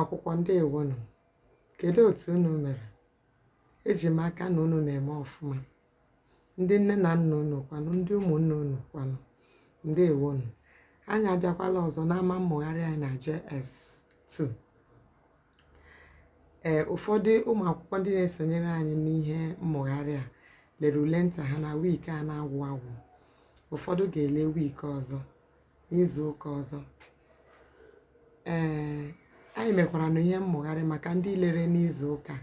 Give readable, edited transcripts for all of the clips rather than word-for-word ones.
akwụkwọ ndewonu, kedu otu unu mere? Eji m aka na unu na-eme ọfụma. Ndị nne na nna unu kwanụ, ndị ụmụnne unu kwanụ, ndewonu. Anyị abịakwala ọzọ n'ama mmụgharị anyị na JS2. Ụfọdụ ụmụ akwụkwọ ndị na-esonyere anyị n'ihe mmụgharị a lere ule nta ha na wiiki a na-agwụ agwụ. Ụfọdụ ga-ele wiiki ọzọ n'izu ụka ọzọ. Anyị mekwara n'ihe mmụgharị maka ndị lere n'izu ụka.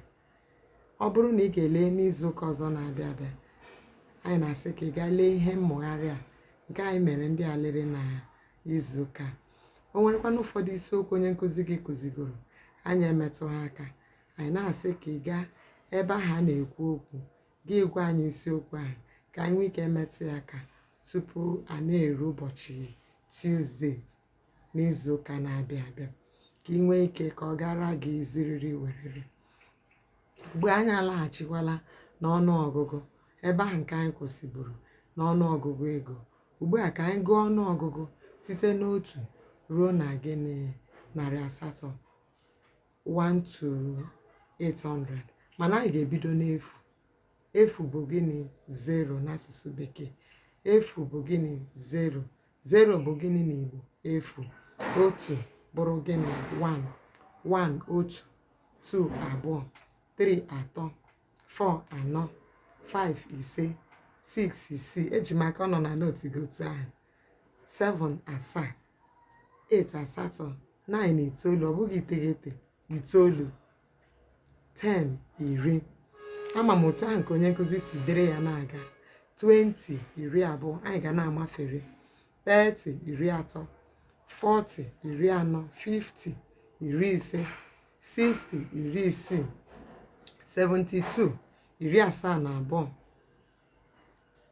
Ọ bụrụ na ị ga-ele n'izu ụka ọzọ na-abịa abịa, anyị na-asị ka ị gaa lee ihe mmụgharị a nke anyị mere ndị a lere na izu ụka. O nwerekwana ụfọdụ isiokwu onye nkụzi gị kụzigoro anyị emetụ ha aka, anyị na-asị ka ị gaa ebe ahụ a na-ekwu okwu gị gwa anyị isiokwu ahụ ka anyị nwee ike emetụ ya aka tupu a na-eru ụbọchị Tuzdee n'izu ụka na-abịa abịa, ka ị nwee ike ka ọ gara gị ziriri werere. Mgbe anyị alaghachikwala n'ọnụ ọgụgụ ebe ahụ nke anyị kwụsịburu n'ọnụ ọgụgụ ego. Ugbu a ka anyị gụọ ọnụ ọgụgụ site n'otu ruo na gịnị 800, 1 to 800, mana anyị ga-ebido n'efu. Efu bụ gịnị? 0 n'asụsụ bekee. Efu bụ gịnị? 0. 0 bụ gịnị n'Igbo? Efu. Otu bụrụ gịnị? 1. 1 otu. 2 abụọ. 3 atọ. 4 anọ. 5 ise. 6 isii. Eji m aka ọ nọ na notu gị otu ahụ. 7 asaa. 8 asatọ. 9 itoolu. Ọ bụghị 9, 9. 10 iri. Ama m otu ahụ nke onye nkụzi si dere ya na-aga. 20 iri abụọ. Anyị ga na-amafere. 30 iri atọ. 40 iri anọ. 50 iri ise. 60 iri isii. 72 iri asaa na abụọ.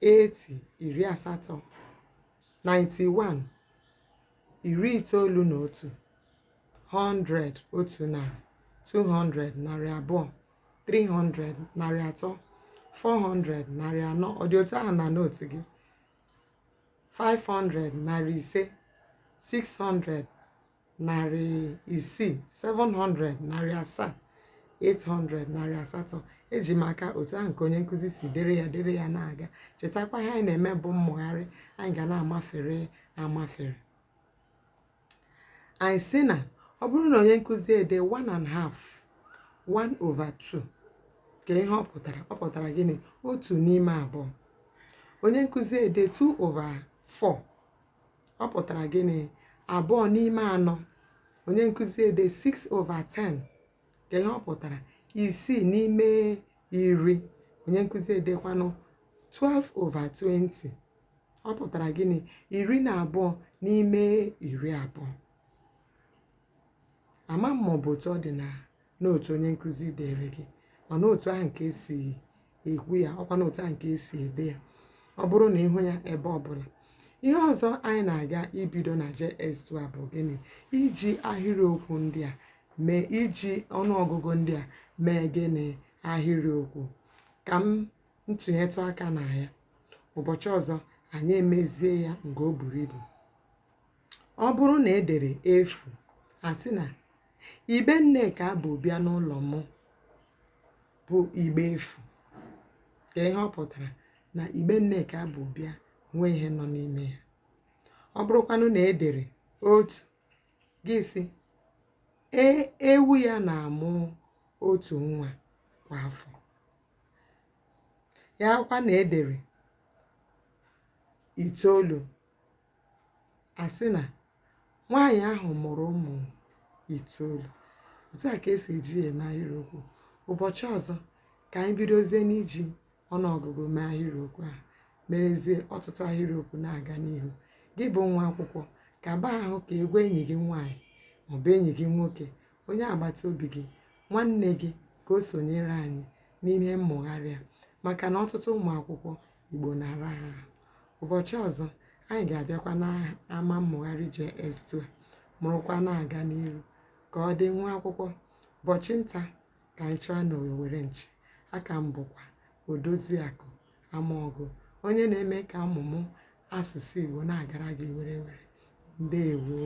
80 iri asatọ. 91 iri itoolu na otu. 100 otu narị. 200 narị abụọ. 300 narị atọ. 400 narị anọ. Ọ dị otu ahụ na notu gị? 500 narị ise. 600 narị isii. 700 narị asaa. 800 narị asatọ. Eji m aka otu ahụ nke onye nkụzi si dere ya na-aga. Chetakwa ihe anyị na-eme bụ mmụgharị, anyị ga na-amafere amafere. Anyị sị na ọ bụrụ na onye nkụzi ede 1.5, 1/2, ka ihe ọ pụtara gịnị? Otu n'ime abụọ. Onye nkụzi ede 2/4, ọ pụtara gịnị? Abụọ n'ime anọ. Onye nkụzi ede 6/10, ka ihe ọ pụtara? Isii n'ime iri. Onye nkụzi edekwanụ 12/20, ọ pụtara gịnị? 12 n'ime 20. Ama m maọbụ otu ọ dị na n'otu onye nkụzi dere gị, mana otu ahụ nke esi ekwu ya, ọkwa n'otu ahụ nke esi ede ya. Ọ bụrụ na ịhụ ya ebe ọbụla. Ihe ọzọ anyị na-aga ibido na JS2 a bụ gịnị? Iji ahịrịokwu ndị a mee, iji ọnụọgụgụ ndị a mee gịnị? Ahịrịokwu. Ka m ntụnyetụ aka na ya. Ụbọchị ọzọ anyị emezie ya nke o buru ibu. Ọ bụrụ na edere efu, asị na igbe Nneka bụ bịa n'ụlọ mụ bụ igbe efu. Ka ihe ọ pụtara? Na igbe Nneka bụ bịa nwee ihe nọ n'ime ya. Ọ bụrụkwanụ na edere otu, gị sị ewu ya na-amụ otu nwa kwa afọ. Ya kwa na edere 9, asị na nwaanyị ahụ mụrụ ụmụ 9. Otu a ka esi eji eme ahịrịokwu. Ụbọchị ọzọ ka anyị bidozie n'iji ọnụọgụgụ mee ahịrịokwu a, merezie ọtụtụ ahịrịokwu na-aga n'ihu. Gị bụ nwa akwụkwọ, ka baa ahụ ka egwe enyi gị nwaanyị maọbụ enyi gị nwoke, onye agbata obi gị, nwanne gị, ka o sonyere anyị n'ime mmụgharị a, maka na ọtụtụ ụmụ akwụkwọ Igbo na-ara ha. Ụbọchị ọzọ anyị ga-abịakwa n'ama mmụgharị JS2 a, mụrụkwa na-aga n'ihu ka ọ dị nwa akwụkwọ. Ụbọchị nta ka anyị chọọ na Owere Nchi. Aka m bụkwa Odoziakụ Amaọgụ, onye na-eme ka ọmụmụ asụsụ Igbo na-agara gị were were. Ndewo.